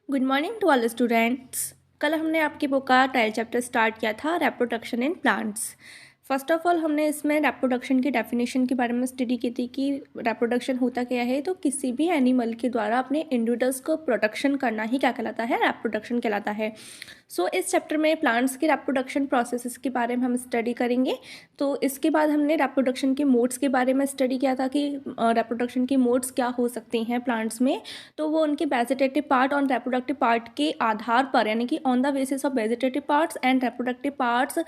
Good morning to all students. कल हमने आपकी बुक का ट्रायल चैप्टर स्टार्ट किया था reproduction in plants. First of all हमने इसमें रिप्रोडक्शन की डेफिनेशन के बारे में स्टडी की थी कि रिप्रोडक्शन होता क्या है। तो किसी भी एनिमल के द्वारा अपने इंडिविजुअल्स को प्रोडक्शन करना ही क्या कहलाता है, रिप्रोडक्शन कहलाता है। सो इस चैप्टर में प्लांट्स की रिप्रोडक्शन प्रोसेसेस के बारे में हम स्टडी करेंगे। तो इसके बाद हमने रिप्रोडक्शन के मोड्स के बारे में स्टडी किया था कि रिप्रोडक्शन की मोड्स क्या हो सकते हैं प्लांट्स में। तो वो उनके वेजिटेटिव पार्ट और रिप्रोडक्टिव पार्ट के आधार पर, यानी कि on the basis of vegetative parts and reproductive parts,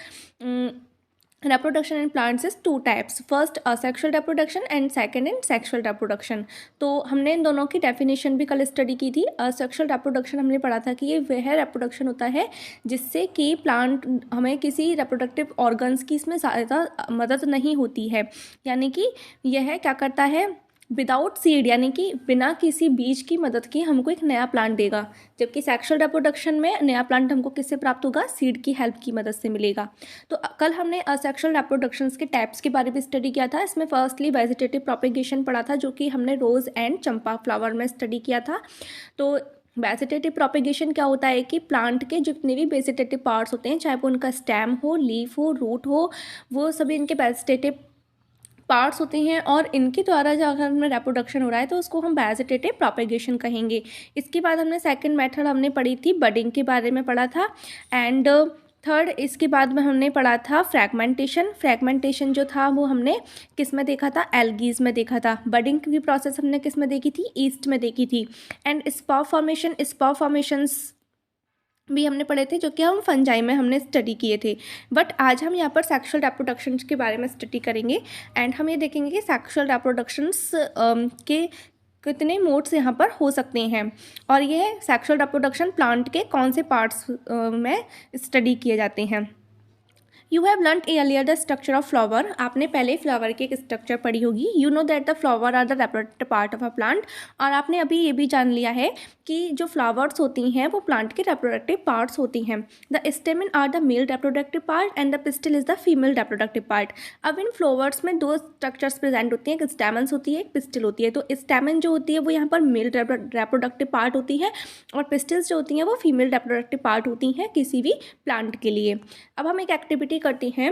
reproduction in plants is two types. First asexual reproduction and second in sexual reproduction. तो हमने इन दोनों की डेफिनेशन भी कल स्टडी की थी। असेक्सुअल रिप्रोडक्शन हमने पढ़ा था कि ये वह रिप्रोडक्शन होता है जिससे कि प्लांट हमें किसी रिप्रोडक्टिव ऑर्गन्स की इसमें ज़्यादा मदद नहीं होती है, यानी कि यह क्या करता है, विदाउट सीड, यानी कि बिना किसी बीज की मदद के हमको एक नया प्लांट देगा। जबकि सेक्सुअल रिप्रोडक्शन में नया प्लांट हमको किससे प्राप्त होगा, सीड की हेल्प की मदद से मिलेगा। तो कल हमने असेक्सुअल रिप्रोडक्शंस के टाइप्स के बारे में स्टडी किया था। इसमें फर्स्टली वेजिटेटिव प्रोपेगेशन पढ़ा था, जो कि हमने रोज़ एंड चंपा फ्लावर में स्टडी किया था। तो वेजिटेटिव प्रोपेगेशन क्या होता है कि प्लांट के जितने भी वेजिटेटिव पार्ट्स होते हैं, चाहे वो उनका स्टेम हो, लीफ हो, रूट हो, वो सभी इनके वेजिटेटिव पार्ट्स होते हैं और इनके द्वारा जो अगर हमें रिप्रोडक्शन हो रहा है तो उसको हम वेजिटेटिव प्रोपेगेशन कहेंगे। इसके बाद हमने सेकंड मेथड हमने पढ़ी थी, बडिंग के बारे में पढ़ा था। एंड थर्ड इसके बाद में हमने पढ़ा था फ्रैगमेंटेशन। फ्रैगमेंटेशन जो था वो हमने किस में देखा था, एल्गीज में देखा था। बडिंग की प्रोसेस हमने किस में देखी थी, ईस्ट में देखी थी। एंड स्पॉर फॉर्मेशंस भी हमने पढ़े थे, जो कि हम फंजाई में हमने स्टडी किए थे। बट आज हम यहाँ पर सेक्सुअल रिप्रोडक्शंस के बारे में स्टडी करेंगे। एंड हम ये देखेंगे कि सेक्सुअल रिप्रोडक्शंस के कितने मोड्स यहाँ पर हो सकते हैं और यह सेक्सुअल रिप्रोडक्शन प्लांट के कौन से पार्ट्स में स्टडी किए जाते हैं। You have learn earlier the structure of flower. आपने पहले फ्लावर की एक स्ट्रक्चर पढ़ी होगी। You know that the flower are the reproductive part of a plant. और आपने अभी ये भी जान लिया है कि जो फ्लावर्स होती हैं वो प्लांट के रिप्रोडक्टिव पार्ट्स होती हैं। The stamen are the male reproductive part and the pistil is the female reproductive part. अब इन फ्लावर्स में दो स्ट्रक्चर्स प्रेजेंट होती हैं, एक स्टेमन्स होती है, एक पिस्टिल होती है। तो स्टेमन जो होती है वो यहाँ पर मेल रिप्रोडक्टिव पार्ट होती है और पिस्टिल्स जो होती हैं वो फीमेल रिप्रोडक्टिव पार्ट होती हैं किसी भी प्लांट के लिए। अब हम एक एक्टिविटी करती हैं।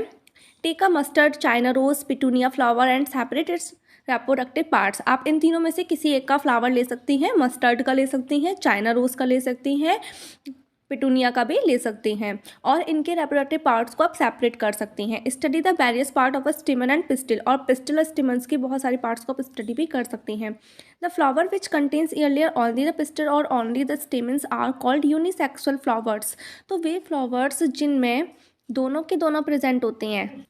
Take a mustard, China rose, petunia flower and separate its reproductive parts. आप इन तीनों में से किसी एक का फ्लावर ले सकती हैं, मस्टर्ड का ले सकती हैं, चाइना रोज का ले सकती हैं, पिटूनिया का भी ले सकते हैं और इनके रिप्रोडक्टिव पार्ट्स को आप सेपरेट कर सकते हैं। Study the various part of a स्टेमन and pistil. और पिस्टिल और स्टेमन्स की बहुत सारी पार्ट्स को आप स्टडी भी कर सकते हैं। The flower which contains earlier only the pistil और only the stamens are called unisexual flowers. तो वे फ्लावर्स जिनमें दोनों के दोनों प्रेजेंट होते हैं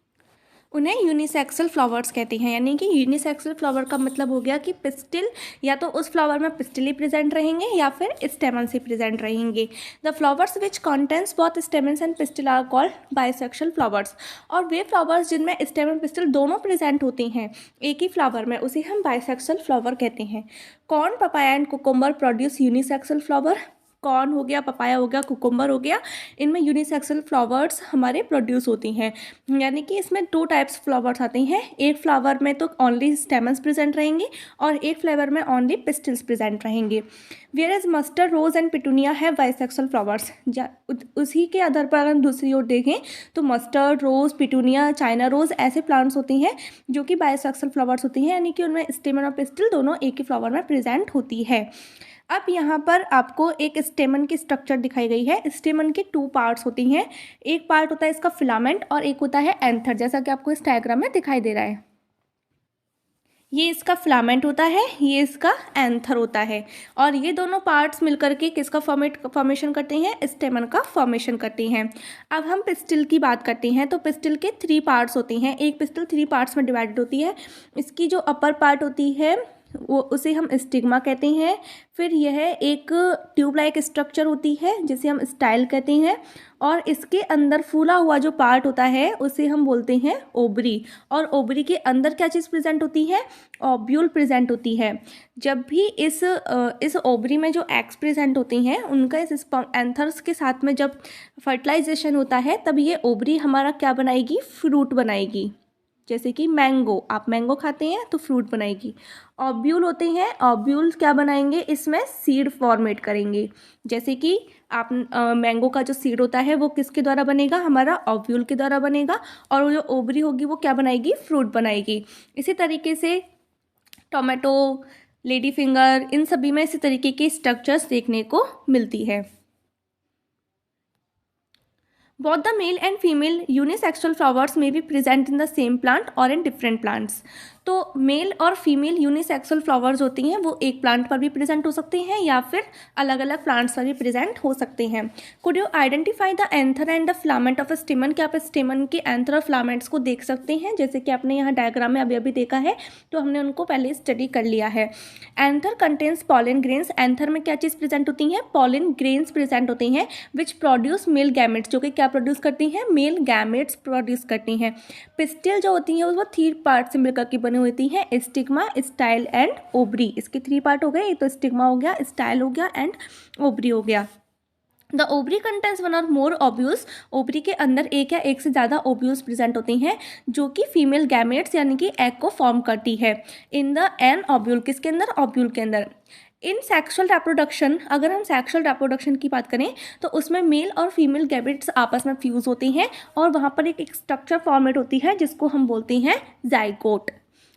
उन्हें यूनिसेक्सुअल फ्लावर्स कहते हैं। यानी कि यूनिसेक्सुअल फ्लावर का मतलब हो गया कि पिस्टिल या तो उस फ्लावर में पिस्टिल ही प्रेजेंट रहेंगे या फिर स्टेमन से प्रेजेंट रहेंगे। The flowers which contains both stamens and pistil are called bisexual flowers. और वे फ्लावर्स जिनमें स्टेमन पिस्टिल दोनों प्रेजेंट होते हैं एक ही फ्लावर में, उसे हम बाइसेक्सुअल फ्लावर कहते हैं। Corn, papaya and cucumber produce unisexual flower. Corn हो गया, पपाया हो गया, कुकुम्बर हो गया, इनमें यूनिसेक्सुअल फ्लावर्स हमारे प्रोड्यूस होती हैं। यानी कि इसमें दो टाइप्स फ्लावर्स आते हैं। एक फ्लावर में तो ओनली स्टेमन्स प्रेजेंट रहेंगे और एक फ्लेवर में ओनली पिस्टिल्स प्रेजेंट रहेंगे। Whereas mustard, rose and petunia है बाइसेक्सुअल फ्लावर्स। उसी के आधार पर अगर हम दूसरी ओर देखें तो मस्टर्ड, रोज, पिटूनिया, चाइना रोज ऐसे प्लांट्स होती हैं जो कि बाइसेक्सुअल फ्लावर्स होती हैं, यानी कि उनमें स्टेमन और पिस्टिल दोनों एक ही फ्लावर में प्रेजेंट होती है। अब यहाँ पर आपको एक स्टेमन की स्ट्रक्चर दिखाई गई है। स्टेमन के टू पार्ट्स होती हैं। एक पार्ट होता है इसका फिलामेंट और एक होता है एंथर, जैसा कि आपको इस डायग्राम में दिखाई दे रहा है। ये इसका फिलामेंट होता है, ये इसका एंथर होता है और ये दोनों पार्ट्स मिलकर के किसका फॉर्मेशन करते हैं, स्टेमन का फॉर्मेशन करते हैं। अब हम पिस्टिल की बात करते हैं। तो पिस्टिल के थ्री पार्ट्स होते हैं। एक पिस्टिल थ्री पार्ट्स में डिवाइडेड होती है। इसकी जो अपर पार्ट होती है वो उसे हम स्टिग्मा कहते हैं। फिर यह एक ट्यूब लाइक स्ट्रक्चर होती है जिसे हम स्टाइल कहते हैं और इसके अंदर फूला हुआ जो पार्ट होता है उसे हम बोलते हैं ओवरी। और ओवरी के अंदर क्या चीज़ प्रेजेंट होती है, ओव्यूल प्रेजेंट होती है। जब भी इस ओवरी में जो एग्स प्रेजेंट होते हैं उनका इस एंथर्स के साथ में जब फर्टिलाइजेशन होता है तब ये ओवरी हमारा क्या बनाएगी, फ्रूट बनाएगी। जैसे कि मैंगो, आप मैंगो खाते हैं तो फ्रूट बनाएगी। ओब्यूल होते हैं, ओब्यूल क्या बनाएंगे, इसमें सीड फॉर्मेट करेंगे। जैसे कि आप मैंगो का जो सीड होता है वो किसके द्वारा बनेगा, हमारा ओब्यूल के द्वारा बनेगा, और वो जो ओवरी होगी वो क्या बनाएगी, फ्रूट बनाएगी। इसी तरीके से टोमेटो, लेडी फिंगर, इन सभी में इसी तरीके के स्ट्रक्चर्स देखने को मिलती है। Both the male and female unisexual flowers may be present in the same plant or in different plants. तो मेल और फीमेल यूनिसेक्सुअल फ्लावर्स होती हैं वो एक प्लांट पर भी प्रेजेंट हो सकते हैं या फिर अलग अलग प्लांट्स पर भी प्रेजेंट हो सकते हैं। Could you identify the anther and the filament of स्टेमन, क्या आप स्टेमन के एंथर और फिलामेंट्स को देख सकते हैं, जैसे कि आपने यहाँ डायग्राम में अभी अभी देखा है, तो हमने उनको पहले स्टडी कर लिया है। Anther contains pollen grains, anther में क्या चीज़ प्रेजेंट होती हैं, पॉलन ग्रेन्स प्रेजेंट होती हैं विच प्रोड्यूस मेल गैमेट्स, जो कि क्या प्रोड्यूस करती हैं, मेल गैमेट्स प्रोड्यूस करती हैं। पिस्टिल जो होती हैं वो 3 पार्ट से मिलकर के बनी होती हैं, स्टिग्मा, स्टाइल एंड ओवरी। इसके 3 पार्ट हो गए, एक तो स्टिग्मा हो गया, स्टाइल हो गया एंड ओवरी हो गया। द ओवरी कंटेंस 1 और मोर ओव्यूल्स, ओवरी के अंदर एक या एक से ज़्यादा ओव्यूल्स प्रेजेंट होती हैं जो कि फीमेल गैमेट्स यानी कि एग को फॉर्म करती है। इन द एन ओव्यूल, किसके अंदर, ओव्यूल के अंदर। इन सेक्सुअल रिप्रोडक्शन, अगर हम सेक्सुअल रिप्रोडक्शन की बात करें तो उसमें मेल और फीमेल गैमेट्स आपस में फ्यूज़ होते हैं और वहाँ पर एक स्ट्रक्चर फॉर्मेट होती है जिसको हम बोलते हैं zygote.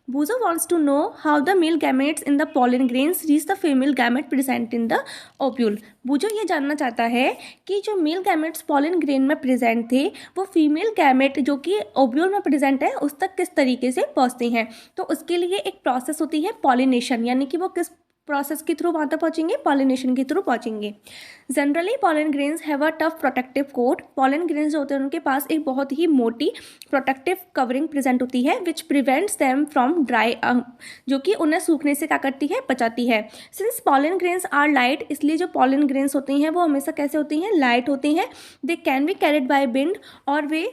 Buzo wants to know how the male gametes in the pollen grains reach the female gamete present in the ovule. बुजो ये जानना चाहता है कि जो मेल गैमेट्स पॉलन ग्रेन में प्रेजेंट थे वो फीमेल गैमेट जो कि ओव्यूल में प्रेजेंट है उस तक किस तरीके से पहुँचते हैं। तो उसके लिए एक प्रोसेस होती है पॉलिनेशन, यानी कि वो किस प्रोसेस के थ्रू वहाँ तक पहुँचेंगे, पॉलिनेशन के थ्रू पहुँचेंगे। Generally pollen grains have a tough protective coat, pollen grains जो होते हैं उनके पास एक बहुत ही मोटी प्रोटेक्टिव कवरिंग प्रेजेंट होती है which prevents them from dry, जो कि उन्हें सूखने से क्या करती है, बचाती है। Since pollen grains are light, इसलिए जो पॉलन ग्रेन्स होती हैं वो हमेशा कैसे होती हैं, लाइट होती हैं। They can be carried by wind, और वे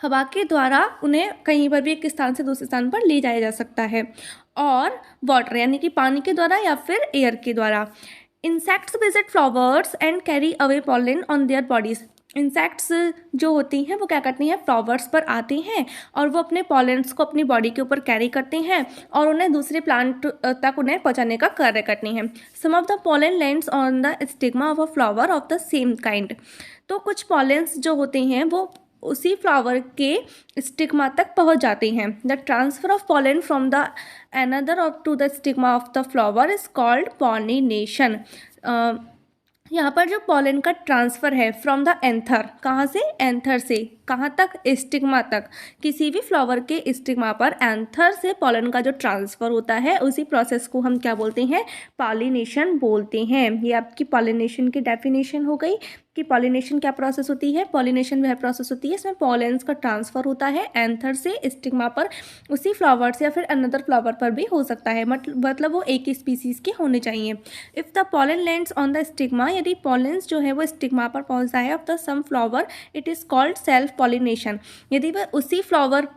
हवा के द्वारा उन्हें कहीं पर भी एक स्थान से दूसरे स्थान पर ले जाया जा सकता है, और वाटर यानी कि पानी के द्वारा या फिर एयर के द्वारा। Insects visit flowers and carry away pollen on their bodies, insects जो होती हैं वो क्या करती हैं, फ्लावर्स पर आती हैं और वो अपने पॉलेंस को अपनी बॉडी के ऊपर कैरी करती हैं और उन्हें दूसरे प्लांट तक उन्हें पहुंचाने का कार्य करती हैं। Some of the pollen lands on the stigma of a flower of the same kind, तो कुछ पॉलेंस जो होते हैं वो उसी फ्लावर के स्टिग्मा तक पहुंच जाते हैं। The transfer of pollen from the anther of to the stigma of the flower is called pollination. यहाँ पर जो पॉलन का ट्रांसफ़र है फ्रॉम द एंथर, कहाँ से, एंथर से कहाँ तक, स्टिग्मा तक। किसी भी फ्लावर के स्टिग्मा पर एंथर से पॉलन का जो ट्रांसफ़र होता है उसी प्रोसेस को हम क्या बोलते हैं, पॉलिनेशन बोलते हैं। ये आपकी पॉलिनेशन की डेफिनेशन हो गई कि पॉलिनेशन क्या प्रोसेस होती है। पॉलिनेशन वह प्रोसेस होती है इसमें पॉलेंस का ट्रांसफ़र होता है एंथर से स्टिग्मा पर, उसी फ्लावर से या फिर अनदर फ्लावर पर भी हो सकता है, मतलब वो एक ही स्पीसीज़ के होने चाहिए। If the pollen lands on the stigma, यदि पॉलेंस जो है वो स्टिग्मा पर पहुंचता है of the same flower, it is called self pollination. यदि वह उसी फ्लावर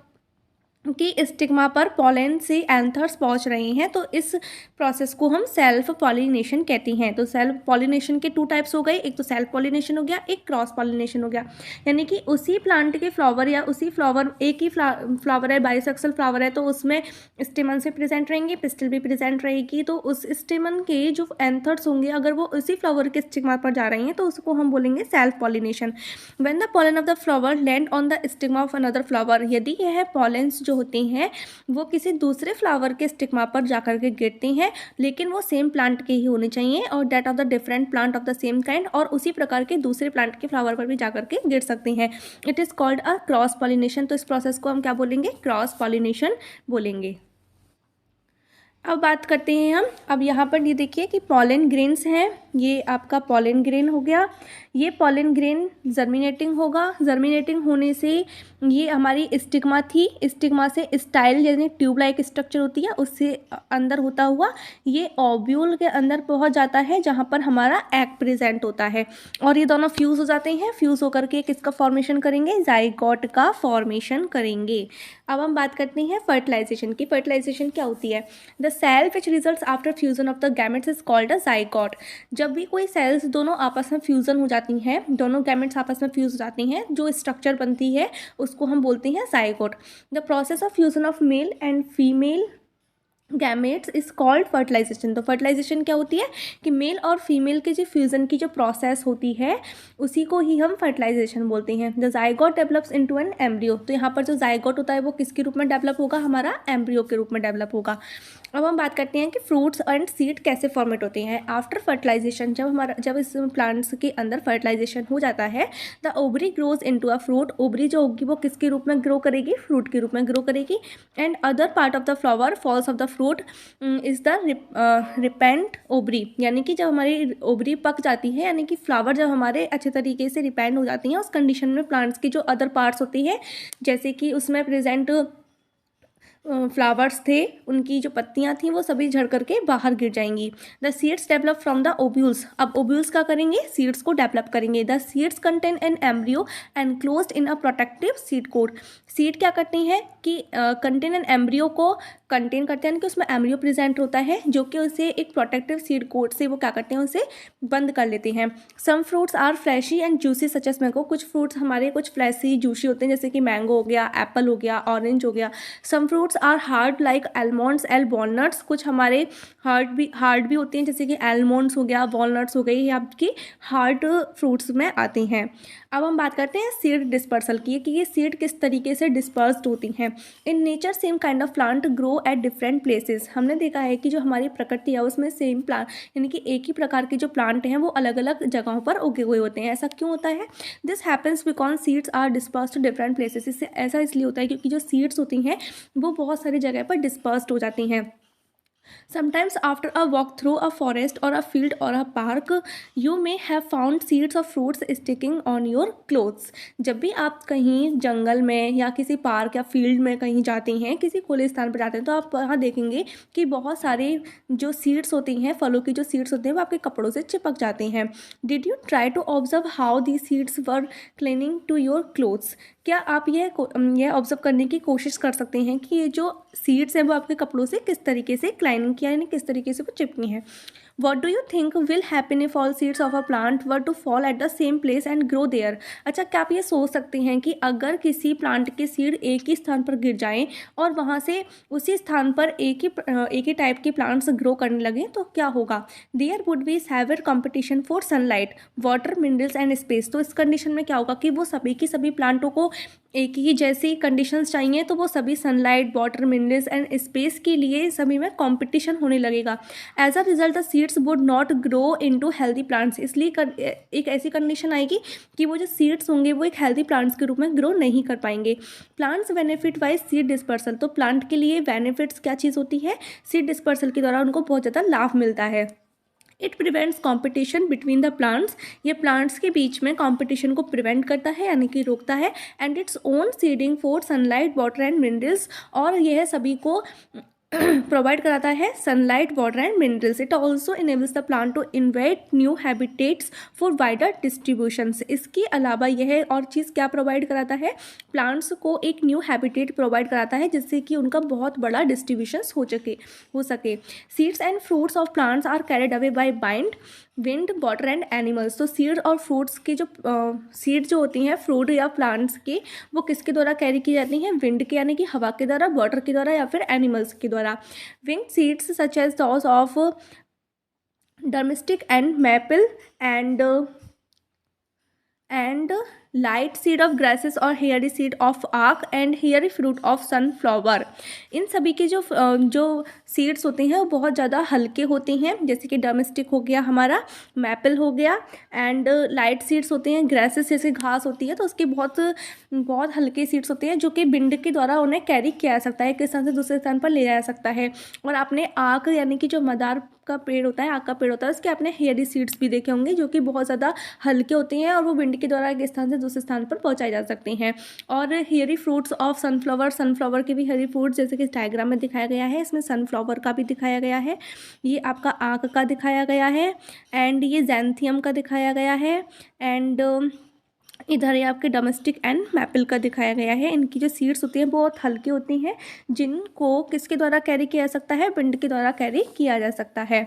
कि स्टिग्मा पर पॉलन से एंथर्स पहुंच रहे हैं तो इस प्रोसेस को हम सेल्फ पॉलिनेशन कहते हैं। तो सेल्फ पॉलिनेशन के 2 टाइप्स हो गए, एक तो सेल्फ पॉलिनेशन हो गया, एक क्रॉस पॉलिनेशन हो गया। यानी कि उसी प्लांट के फ्लावर या उसी फ्लावर, एक ही फ्लावर है, बाइसेक्सुअल फ्लावर है, तो उसमें स्टेमन से प्रेजेंट रहेंगे, पिस्टिल भी प्रेजेंट रहेगी, तो उस स्टेमन के जो एंथर्स होंगे अगर वो उसी फ्लावर के स्टिग्मा पर जा रहे हैं तो उसको हम बोलेंगे self pollination. When the pollen of the flower land on the stigma of another flower, यदि यह पॉलेंस जो होती हैं वो किसी दूसरे फ्लावर के स्टिग्मा पर जाकर के गिरती हैं, लेकिन वो सेम प्लांट के ही होने चाहिए, और that of the different plant of the same kind, और उसी प्रकार के दूसरे प्लांट के फ्लावर पर भी जाकर के गिर सकती हैं। It is called a cross pollination. तो इस प्रोसेस को हम क्या बोलेंगे, क्रॉस पॉलिनेशन बोलेंगे। अब बात करते हैं हम, अब यहाँ पर ये देखिए कि पॉलन ग्रेन्स हैं, ये आपका पॉलन ग्रेन हो गया, ये पॉलन ग्रेन जर्मिनेटिंग होगा, जर्मिनेटिंग होने से ये हमारी स्टिग्मा थी, स्टिग्मा से स्टाइल यानी ट्यूब लाइक स्ट्रक्चर होती है उससे अंदर होता हुआ ये ओव्यूल के अंदर पहुँच जाता है जहाँ पर हमारा एग प्रेजेंट होता है, और ये दोनों फ्यूज़ हो जाते हैं, फ्यूज़ होकर के किसका फॉर्मेशन करेंगे, जाइगोट का फॉर्मेशन करेंगे। अब हम बात करते हैं फर्टिलाइजेशन की। फर्टिलाइजेशन क्या होती है, the cell which results after fusion of the gametes is called a zygote. जब भी कोई सेल्स दोनों आपस में फ्यूजन हो जाती हैं, दोनों गैमेट्स आपस में फ्यूज हो जाती हैं, जो स्ट्रक्चर बनती है उसको हम बोलते हैं zygote. The process of fusion of male and female gametes is called fertilization. तो फर्टिलाइजेशन क्या होती है कि मेल और फीमेल के जो फ्यूजन की जो प्रोसेस होती है उसी को ही हम फर्टिलाइजेशन बोलते हैं। The zygote develops into an embryo. तो यहाँ पर जो जाइगोट होता है वो किसके रूप में डेवलप होगा, हमारा एम्ब्रियो के रूप में डेवलप होगा। अब हम बात करते हैं कि फ्रूट्स एंड सीड कैसे फॉर्मेट होते हैं आफ्टर फर्टिलाइजेशन। जब इस प्लांट्स के अंदर फर्टिलाइजेशन हो जाता है, the ovary grows into a fruit. Ovary जो होगी वो किसके रूप में ग्रो करेगी, फ्रूट के रूप में ग्रो करेगी। And other part of the flower falls off the fruit is the ripened ovary. यानी कि जब हमारी ओवरी पक जाती है, यानी कि फ्लावर जब हमारे अच्छे तरीके से रिपेंड हो जाती हैं, उस कंडीशन में प्लांट्स की जो अदर पार्ट्स होती है, जैसे कि उसमें प्रेजेंट फ्लावर्स थे, उनकी जो पत्तियां थी वो सभी झड़ करके बाहर गिर जाएंगी। The seeds develop from the ovules. अब ओव्यूल्स क्या करेंगे, सीड्स को डेवलप करेंगे। The seeds contain an embryo enclosed in a protective seed coat. Seed क्या करती हैं कि कंटेन एन एम्ब्रियो को कंटेन करते हैं, यानी कि उसमें एम्ब्रियो प्रेजेंट होता है जो कि उसे एक प्रोटेक्टिव सीड कोट से वो क्या करते हैं, उसे बंद कर लेते हैं। Some fruits are fleshy and juicy such as mango. कुछ फ्रूट्स हमारे कुछ फ्लैशी जूसी होते हैं, जैसे कि मैंगो हो गया, एप्पल हो गया, ऑरेंज हो गया। Some fruits are hard like almonds and walnuts. कुछ हमारे हार्ड भी होते हैं, जैसे कि एलमोंड्स हो गया, वॉलनट्स हो गई, ये आपकी हार्ड फ्रूट्स में आते हैं। अब हम बात करते हैं सीड डिस्पर्सल की, कि ये सीड किस तरीके से डिस्पर्स्ड होती हैं। In nature same kind of plant grow at different places. हमने देखा है कि जो हमारी प्रकृति है उसमें सेम प्लांट, यानी कि एक ही प्रकार के जो प्लांट हैं वो अलग अलग जगहों पर उगे हुए होते हैं। ऐसा क्यों होता है, this happens because seeds are dispersed to different places. इससे ऐसा इसलिए होता है क्योंकि जो सीड्स होती हैं वो बहुत सारी जगह पर डिस्पर्स्ड हो जाती हैं। Sometimes after a walk through a forest or a field or a park, you may have found seeds of fruits sticking on your clothes. जब भी आप कहीं जंगल में या किसी पार्क या फील्ड में कहीं जाते हैं, किसी खुले स्थान पर जाते हैं, तो आप वहाँ देखेंगे कि बहुत सारे जो सीड्स होती हैं, फलों की जो सीड्स होती हैं, वो आपके कपड़ों से चिपक जाते हैं। Did you try to observe how these seeds were clinging to your clothes? क्या आप यह ऑब्जर्व करने की कोशिश कर सकते हैं कि ये जो सीड्स हैं वो आपके कपड़ों से किस तरीके से क्लाइनिंग किया, यानी किस तरीके से वो चिपकी हैं। What do you think will happen if all seeds of a plant were to fall at the same place and grow there? अच्छा, क्या आप ये सोच सकते हैं कि अगर किसी प्लांट के सीड एक ही स्थान पर गिर जाएं और वहाँ से उसी स्थान पर एक ही टाइप के प्लांट्स ग्रो करने लगे तो क्या होगा। There would be severe competition for sunlight, water, minerals and space। तो इस कंडीशन में क्या होगा कि वो सभी की सभी प्लांटों को एक ही जैसी कंडीशंस चाहिए, तो वो सभी sunlight, water, minerals and space के लिए सभी में कंपटीशन होने लगेगा। As a result the seeds would not grow into healthy plants. इसलिए एक ऐसी कंडीशन आएगी कि वो जो सीड्स होंगे वो एक हेल्दी प्लांट्स के रूप में ग्रो नहीं कर पाएंगे। Plants benefit by seed dispersal. तो प्लांट के लिए बेनिफिट्स क्या चीज़ होती है, सीड डिस्पर्सल के द्वारा उनको बहुत ज़्यादा लाभ मिलता है। It prevents competition between the plants. ये प्लांट्स के बीच में कॉम्पिटिशन को प्रिवेंट करता है, यानी कि रोकता है। And its own seeding for sunlight, water and minerals. और यह सभी को प्रोवाइड कराता है sunlight, water and minerals. It also enables the plant to invade new habitats for wider distributions. इसके अलावा यह और चीज़ क्या प्रोवाइड कराता है, प्लांट्स को एक न्यू हैबिटेट प्रोवाइड कराता है जिससे कि उनका बहुत बड़ा डिस्ट्रीब्यूशंस हो सके। Seeds and fruits of plants are carried away by bind, wind, water and animals. तो सीड और फ्रूट्स की जो सीड जो होती हैं फ्रूट या प्लांट्स की, वो किसके द्वारा कैरी की जाती हैं, विंड के यानी कि हवा के द्वारा, वाटर के द्वारा या फिर एनिमल्स के द्वारा। Wind seeds such as those of domestic and maple and light seed of grasses और hairy seed of aak and hairy fruit of sunflower. इन सभी के जो सीड्स होते हैं वो बहुत ज़्यादा हल्के होते हैं, जैसे कि डोमेस्टिक हो गया हमारा, मैपल हो गया, एंड लाइट सीड्स होते हैं, ग्रासेस जैसे घास होती है तो उसके बहुत हल्के सीड्स होते हैं जो कि विंड के द्वारा उन्हें कैरी किया जा सकता है, एक स्थान से दूसरे स्थान पर ले जाया जा सकता है। और आपने आक यानी कि जो मदार का पेड़ होता है, आक का पेड़ होता है, उसके आपने हेयरी सीड्स भी देखे होंगे जो कि बहुत ज़्यादा हल्के होते हैं और वो विंड के द्वारा एक स्थान से दूसरे स्थान पर पहुंचाए जा सकते हैं। और हेयरी फ्रूट्स ऑफ सनफ्लावर के भी हेयरी फ्रूट्स जैसे कि इस डायग्राम में दिखाया गया है, इसमें सनफ्लावर का भी दिखाया गया है, ये आपका आक का दिखाया गया है, एंड ये जैंथियम का दिखाया गया है, एंड इधर ये आपके डोमेस्टिक एंड मैपल का दिखाया गया है। इनकी जो सीड्स होती हैं बहुत हल्की होती हैं, जिनको किसके द्वारा कैरी किया जा सकता है, विंड के द्वारा कैरी किया जा सकता है।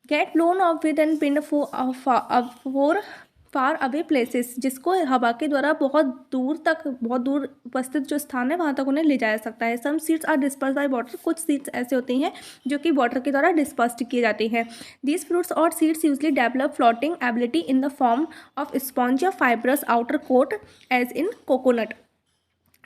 Get blown off with and wind for far away places, जिसको हवा के द्वारा बहुत दूर उपस्थित जो स्थान है वहाँ तक उन्हें ले जाया जा सकता है। Some seeds are disperse by water, कुछ सीड्स ऐसे होती हैं जो कि वाटर के द्वारा डिस्पर्स्ड किए जाती हैं। दीज फ्रूट्स और seeds usually develop floating ability in the form of sponge या fibrous outer coat as in coconut.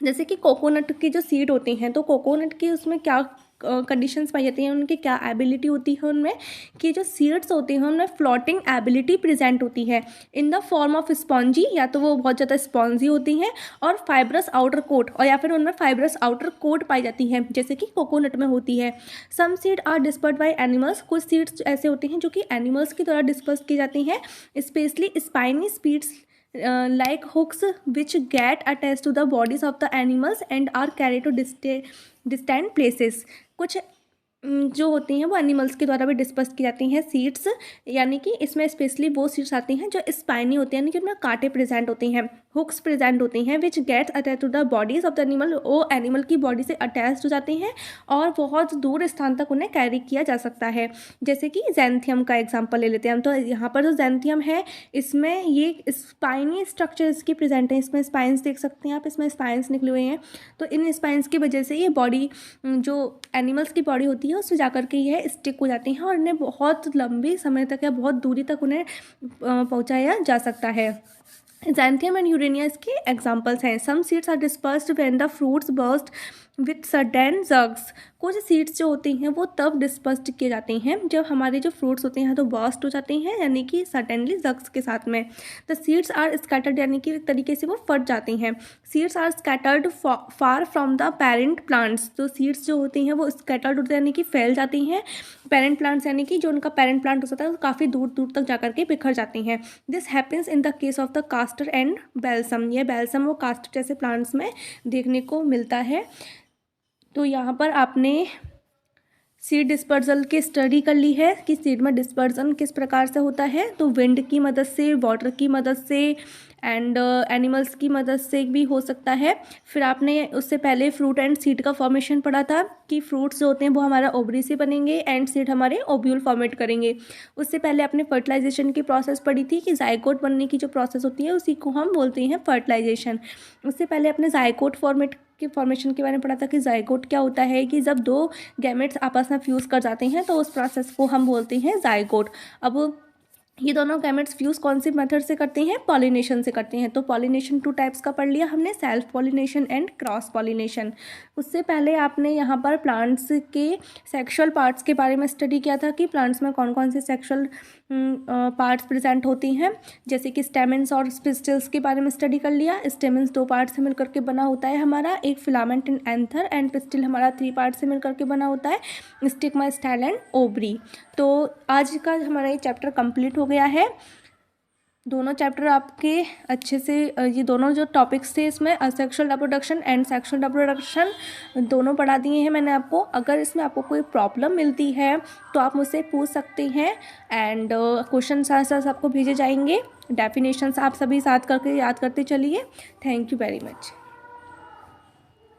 जैसे कि कोकोनट की जो सीड होती हैं, तो कोकोनट की उसमें क्या कंडीशंस पाई जाती हैं, उनकी क्या एबिलिटी होती है उनमें, कि जो सीड्स होती हैं उनमें फ्लोटिंग एबिलिटी प्रेजेंट होती है इन द फॉर्म ऑफ स्पॉन्जी, या तो वो बहुत ज़्यादा स्पॉन्जी होती हैं, और फाइब्रस आउटर कोट, और या फिर उनमें फाइब्रस आउटर कोट पाई जाती है जैसे कि कोकोनट में होती है। Some seed are dispersed by animals, कुछ सीड्स ऐसे होते हैं जो कि एनिमल्स की द्वारा डिस्पर्स की जाती हैं, specially spiny seeds like hooks which get attached to the bodies of the animals and are carried to distant places। कुछ जो होती हैं वो एनिमल्स के द्वारा भी डिस्पर्स की जाती हैं सीड्स, यानी कि इसमें स्पेशली वो सीड्स आती हैं जो स्पाइनी होती हैं, यानी कि उनमें कांटे प्रेजेंट होती हैं, हुक्स प्रेजेंट होती हैं, which gets attach to the bodies of the animal, वो एनिमल की बॉडी से अटैच हो जाती हैं और बहुत दूर स्थान तक उन्हें कैरी किया जा सकता है। जैसे कि जैंथियम का एग्जाम्पल ले लेते हैं हम, तो यहाँ पर जो जैंथियम है इसमें ये स्पाइनी स्ट्रक्चर इसकी प्रेजेंट है, इसमें स्पाइंस देख सकते हैं आप, इसमें स्पाइंस निकले हुए हैं, तो इन स्पाइंस की वजह से ये बॉडी जो एनिमल्स की बॉडी होती है उससे जाकर के यह स्टिक हो जाती हैं और इन्हें बहुत लंबे समय तक या बहुत दूरी तक उन्हें पहुंचाया जा सकता है। Xanthium and Urania इसके एग्जाम्पल्स हैं। Some seeds are dispersed when the fruits burst with sudden jerks, कुछ सीड्स जो होती हैं वो तब डिस्पर्स्ड किए जाते हैं जब हमारे जो फ्रूट्स होते हैं तो बर्स्ट हो जाते हैं, यानी कि सडनली जग्स के साथ में। द सीड्स आर स्कैटर्ड, यानी कि एक तरीके से वो फट जाती हैं। Seeds are scattered far from the parent plants, तो सीड्स जो होती हैं वो स्कैटर्ड होते हैं यानी कि फैल जाती हैं। पेरेंट प्लांट्स यानी कि जो उनका पेरेंट प्लांट होता है वो काफ़ी दूर दूर तक जाकर के बिखर जाती हैं। This happens in the case of the castor and balsam, ये बेल्सम वो कास्टर जैसे प्लांट्स में देखने को मिलता है। तो यहाँ पर आपने सीड डिस्पर्जल की स्टडी कर ली है कि सीड में डिस्पर्जन किस प्रकार से होता है, तो विंड की मदद से, वाटर की मदद से एंड एनिमल्स की मदद से भी हो सकता है। फिर आपने उससे पहले फ्रूट एंड सीड का फॉर्मेशन पढ़ा था कि फ्रूट्स जो होते हैं वो हमारा ओवरी से बनेंगे एंड सीड हमारे ओव्यूल फॉर्मेट करेंगे। उससे पहले आपने फर्टिलाइजेशन की प्रोसेस पढ़ी थी कि जाइगोट बनने की जो प्रोसेस होती है उसी को हम बोलते हैं फर्टिलाइजेशन। उससे पहले आपने जाइगोट फॉर्मेशन के बारे में पढ़ा था कि जाइगोट क्या होता है, कि जब दो गैमेट्स आपस में फ्यूज़ कर जाते हैं तो उस प्रोसेस को हम बोलते हैं जाइगोट। अब ये दोनों गैमेट्स फ्यूज़ कौन सी मेथड से करते हैं, पॉलिनेशन से करते हैं। तो पॉलिनेशन 2 टाइप्स का पढ़ लिया हमने, self pollination and cross pollination. उससे पहले आपने यहाँ पर प्लांट्स के सेक्सुअल पार्ट्स के बारे में स्टडी किया था कि प्लांट्स में कौन कौन से सेक्सुअल पार्ट्स प्रेजेंट होती हैं, जैसे कि स्टेमेंस और पिस्टिल्स के बारे में स्टडी कर लिया। स्टेमेंस 2 पार्ट से मिलकर के बना होता है हमारा, एक filament and anther, and pistil हमारा 3 पार्ट से मिलकर के बना होता है, स्टिग्मा, स्टाइल एंड ओवरी। तो आज का हमारा ये चैप्टर कंप्लीट हो गया है। दोनों चैप्टर आपके अच्छे से, ये दोनों जो टॉपिक्स थे इसमें sexual reproduction and sexual reproduction दोनों पढ़ा दिए हैं मैंने आपको। अगर इसमें आपको कोई प्रॉब्लम मिलती है तो आप मुझसे पूछ सकते हैं एंड क्वेश्चन साथ साथ आपको भेजे जाएंगे। डेफिनेशंस आप सभी साथ करके याद करते चलिए। Thank you very much.